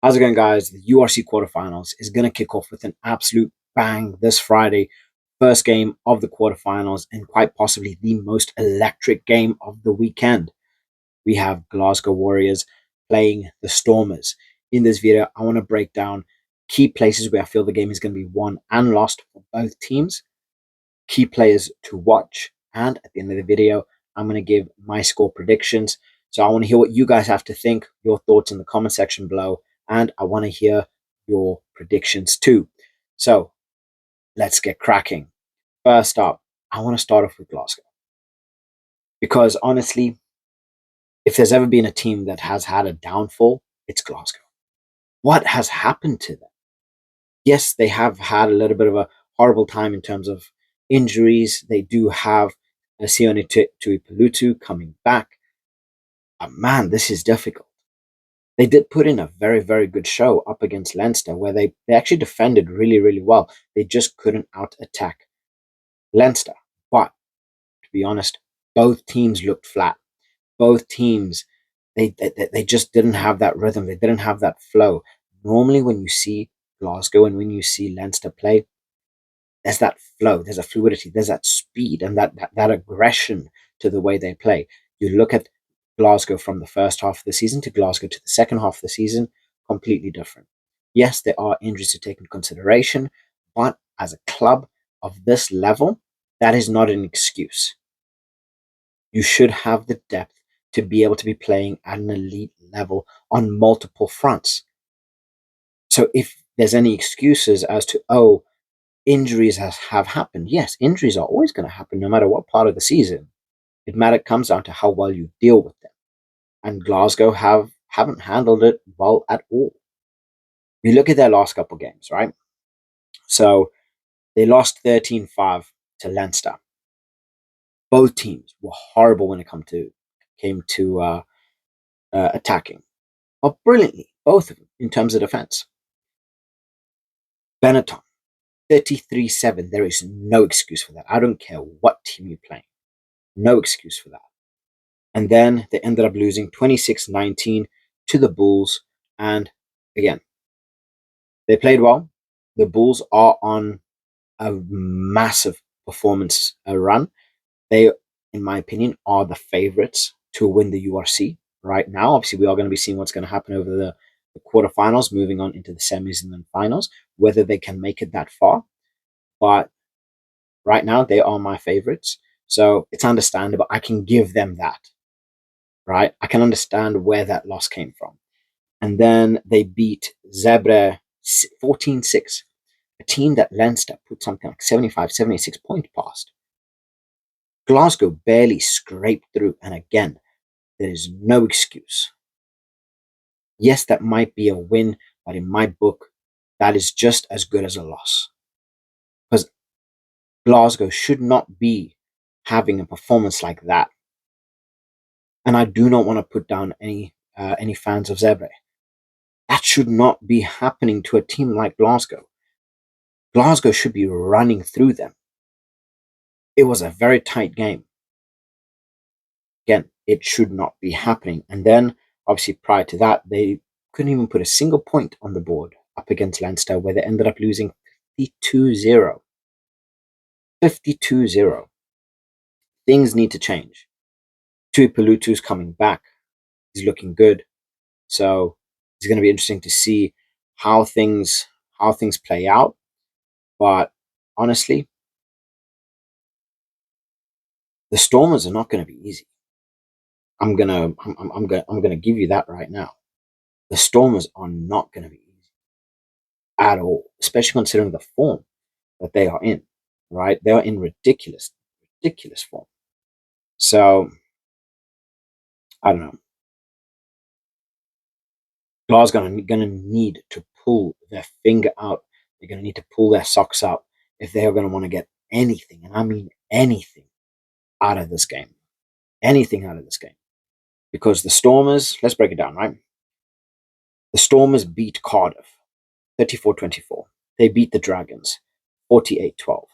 How's it going, guys? The URC quarterfinals is going to kick off with an absolute bang this Friday. First game of the quarterfinals and quite possibly the most electric game of the weekend. We have Glasgow Warriors playing the Stormers. In this video, I want to break down key places where I feel the game is going to be won and lost for both teams, key players to watch, and at the end of the video, I'm going to give my score predictions. So I want to hear what you guys have to think, your thoughts in the comment section below, and I want to hear your predictions too. So let's get cracking. First up, I want to start off with Glasgow. Because honestly, if there's ever been a team that has had a downfall, it's Glasgow. What has happened to them? Yes, they have had a little bit of a horrible time in terms of injuries. They do have Sione Tuipulotu coming back. Man, this is difficult. They did put in a very, very good show up against Leinster where they actually defended really, really well. They just couldn't out-attack Leinster. But to be honest, both teams looked flat. Both teams, they just didn't have that rhythm. They didn't have that flow. Normally when you see Glasgow and when you see Leinster play, there's that flow, there's a fluidity, there's that speed and that aggression to the way they play. You look at Glasgow from the first half of the season to Glasgow to the second half of the season, completely different. Yes, there are injuries to take into consideration, but as a club of this level, that is not an excuse. You should have the depth to be able to be playing at an elite level on multiple fronts. So if there's any excuses as to, injuries have happened, yes, injuries are always going to happen no matter what part of the season. It comes down to how well you deal with them. And Glasgow haven't handled it well at all. We look at their last couple games, right? So they lost 13-5 to Leinster. Both teams were horrible when it came to attacking, but brilliantly, both of them, in terms of defense. Benetton, 33-7. There is no excuse for that. I don't care what team you're playing. No excuse for that. And then they ended up losing 26-19 to the Bulls. And again, they played well. The Bulls are on a massive performance run. They, in my opinion, are the favorites to win the URC right now. Obviously, we are going to be seeing what's going to happen over the quarterfinals, moving on into the semis and then finals, whether they can make it that far. But right now, they are my favorites. So it's understandable. I can give them that, right? I can understand where that loss came from. And then they beat Zebre 14-6, a team that Leinster put something like 75, 76 points past. Glasgow barely scraped through. And again, there is no excuse. Yes, that might be a win, but in my book, that is just as good as a loss. Because Glasgow should not be having a performance like that. And I do not want to put down any fans of Zebre. That should not be happening to a team like Glasgow. Glasgow should be running through them. It was a very tight game. Again, it should not be happening. And then, obviously, prior to that, they couldn't even put a single point on the board up against Leinster, where they ended up losing 52-0. 52-0. Things need to change. Tuipulotu's coming back. He's looking good. So it's going to be interesting to see how things play out. But honestly, the Stormers are not going to be easy. I'm gonna give you that right now. The Stormers are not going to be easy at all, especially considering the form that they are in. Right, they are in ridiculous form. So I don't know. Glasgow are going to need to pull their finger out. They're going to need to pull their socks out if they are going to want to get anything, and I mean anything, out of this game. Anything out of this game. Because the Stormers, let's break it down, right? The Stormers beat Cardiff 34-24. They beat the Dragons 48-12.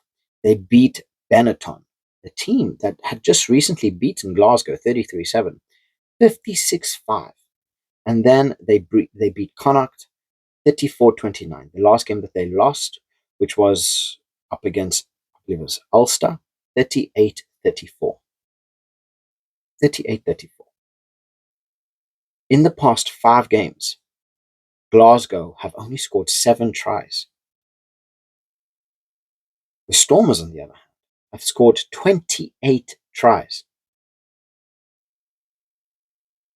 They beat Benetton, the team that had just recently beaten Glasgow 33-7, 56-5. And then they beat Connacht 34-29. The last game that they lost, which was up against, I believe it was Ulster, 38-34. 38-34. In the past 5 games, Glasgow have only scored 7 tries. The Stormers, on the other hand, have scored 28 tries.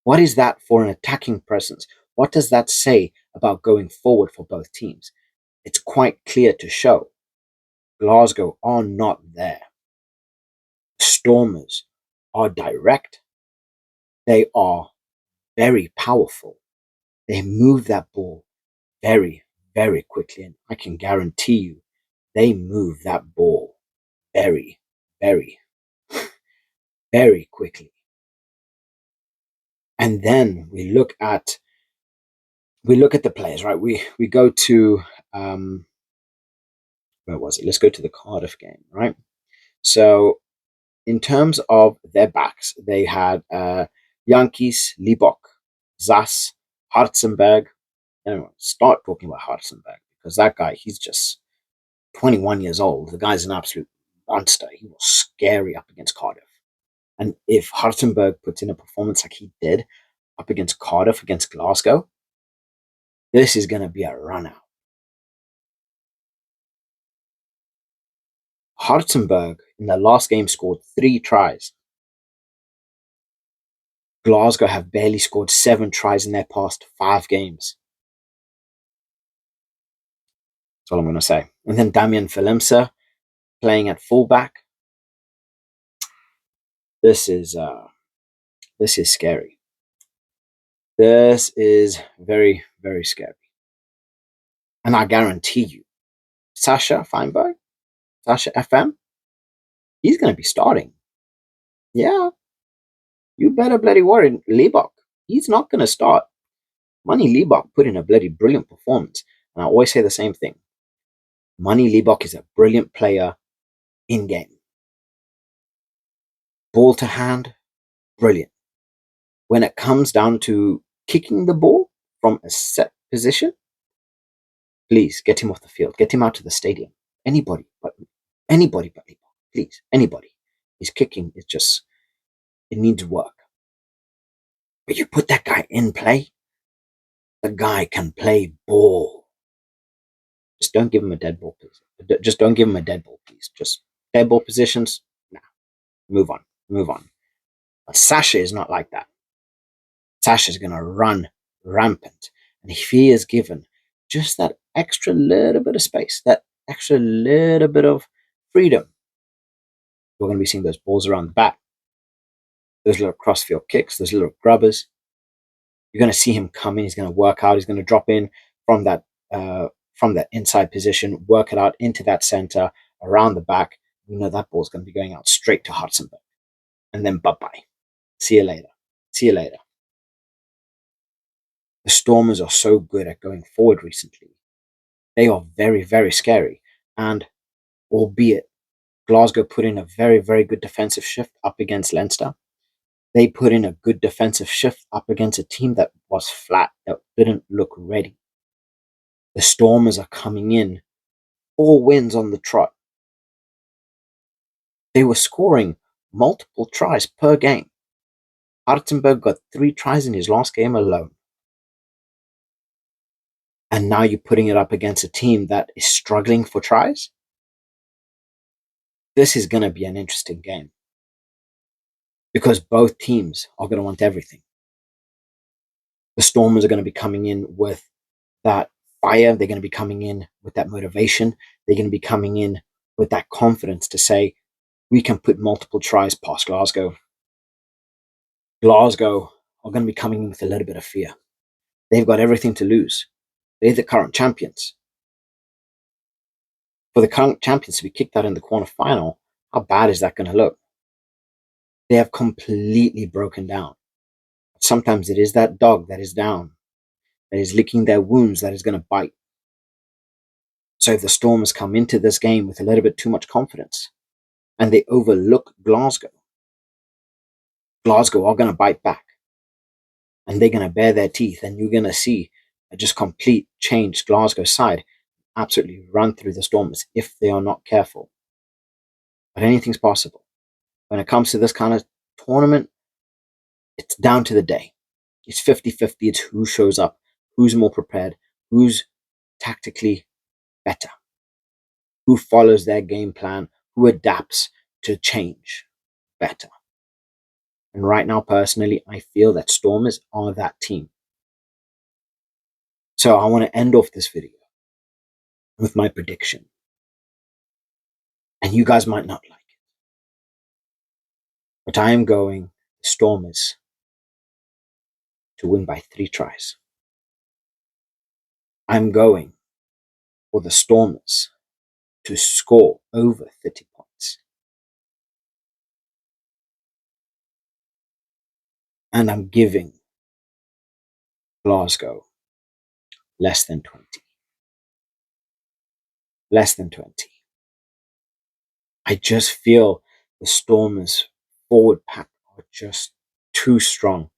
What is that for an attacking presence? What does that say about going forward for both teams? It's quite clear to show Glasgow are not there. The Stormers are direct. They are very powerful. They move that ball very, very quickly. And I can guarantee you, they move that ball very, very, very quickly. And then we look at the players, right? We go to where was it? Let's go to the Cardiff game, right? So in terms of their backs, they had Yankees, Libok, Zas, Hartzenberg. Anyway, start talking about Hartzenberg because that guy, he's just 21 years old. The guy's an absolute monster. He was scary up against Cardiff. And if Hartzenberg puts in a performance like he did up against Cardiff, against Glasgow, this is going to be a run out. Hartzenberg in the last game scored 3 tries. Glasgow have barely scored 7 tries in their past 5 games. That's all I'm going to say. And then Damian Filimsa playing at fullback. This is scary. This is very, very scary. And I guarantee you, Sasha Feinberg, Sasha FM, he's going to be starting. Yeah, you better bloody worry. Liebach, he's not going to start. Money Liebach put in a bloody brilliant performance. And I always say the same thing. Money Liebach is a brilliant player in game. Ball to hand, brilliant. When it comes down to kicking the ball from a set position, please get him off the field. Get him out to the stadium. Anybody but Liebach. Please, anybody. His kicking is just, it needs work. But you put that guy in play, the guy can play ball. Just don't give him a dead ball, please. Just don't give him a dead ball, please. Just dead ball positions, nah. Move on. But Sasha is not like that. Sasha's going to run rampant. And if he is given just that extra little bit of space, that extra little bit of freedom, we're going to be seeing those balls around the back, those little crossfield kicks, those little grubbers. You're going to see him come in. He's going to work out. He's going to drop in from that inside position, work it out into that center, around the back. You know that ball's going to be going out straight to Hartzenberg. And then bye-bye. See you later. The Stormers are so good at going forward recently. They are very, very scary. And albeit Glasgow put in a very, very good defensive shift up against Leinster, they put in a good defensive shift up against a team that was flat, that didn't look ready. The Stormers are coming in 4 wins on the trot. They were scoring multiple tries per game. Hartzenberg got 3 tries in his last game alone. And now you're putting it up against a team that is struggling for tries. This is going to be an interesting game because both teams are going to want everything. The Stormers are going to be coming in with that fire. They're going to be coming in with that motivation. They're going to be coming in with that confidence to say, we can put multiple tries past Glasgow. Glasgow are going to be coming in with a little bit of fear. They've got everything to lose. They're the current champions. For the current champions to be kicked out in the quarterfinal, how bad is that going to look? They have completely broken down. Sometimes it is that dog that is down, that is licking their wounds, that is going to bite. So if the Stormers come into this game with a little bit too much confidence and they overlook Glasgow are going to bite back and they're going to bare their teeth, and you're going to see just complete change Glasgow side, absolutely run through the Stormers if they are not careful. But anything's possible. When it comes to this kind of tournament, it's down to the day. It's 50-50. It's who shows up, who's more prepared, who's tactically better, who follows their game plan, who adapts to change better. And right now, personally, I feel that Stormers are that team. So I want to end off this video with my prediction. And you guys might not like it. But I am going Stormers to win by 3 tries. I'm going for the Stormers to score over 30 points. And I'm giving Glasgow less than 20. Less than 20. I just feel the Stormers' forward pack are just too strong.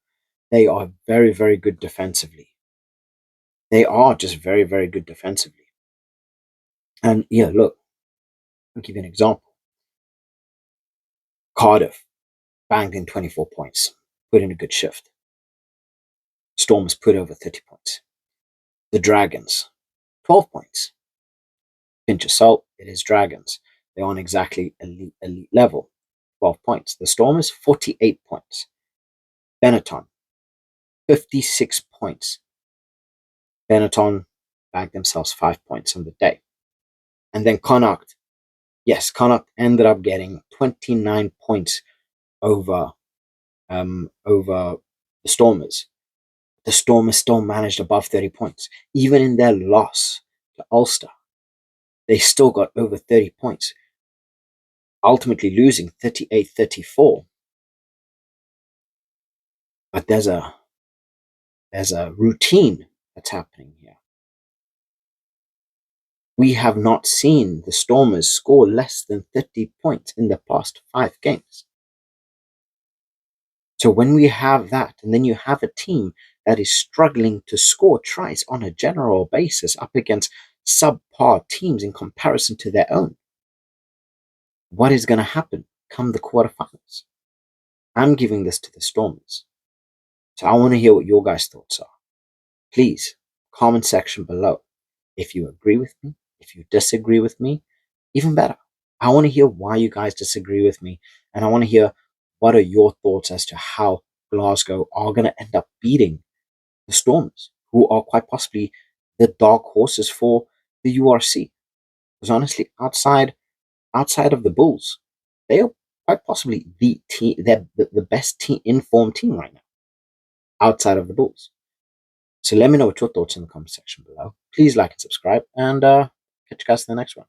They are very, very good defensively. They are just very, very good defensively. And yeah, look, I'll give you an example. Cardiff banged in 24 points, put in a good shift. Stormers put over 30 points. The Dragons, 12 points. Pinch of salt, it is Dragons. They aren't exactly elite level. 12 points. The Stormers, 48 points. Benetton, 56 points. Benetton bagged themselves 5 points on the day. And then Connacht, yes, Connacht ended up getting 29 points over the Stormers. The Stormers still managed above 30 points. Even in their loss to Ulster, they still got over 30 points, ultimately losing 38-34. But there's a routine that's happening here. We have not seen the Stormers score less than 30 points in the past 5 games. So when we have that, and then you have a team that is struggling to score tries on a general basis up against subpar teams in comparison to their own, what is going to happen come the quarterfinals? I'm giving this to the Stormers. So I want to hear what your guys' thoughts are. Please, comment section below. If you agree with me, if you disagree with me, even better. I want to hear why you guys disagree with me, and I want to hear what are your thoughts as to how Glasgow are going to end up beating the Stormers, who are quite possibly the dark horses for the URC. Because honestly, outside of the Bulls, they are quite possibly the team. They're the best team, informed team right now, outside of the Bulls. So let me know what your thoughts in the comment section below. Please like and subscribe, and catch you guys in the next one.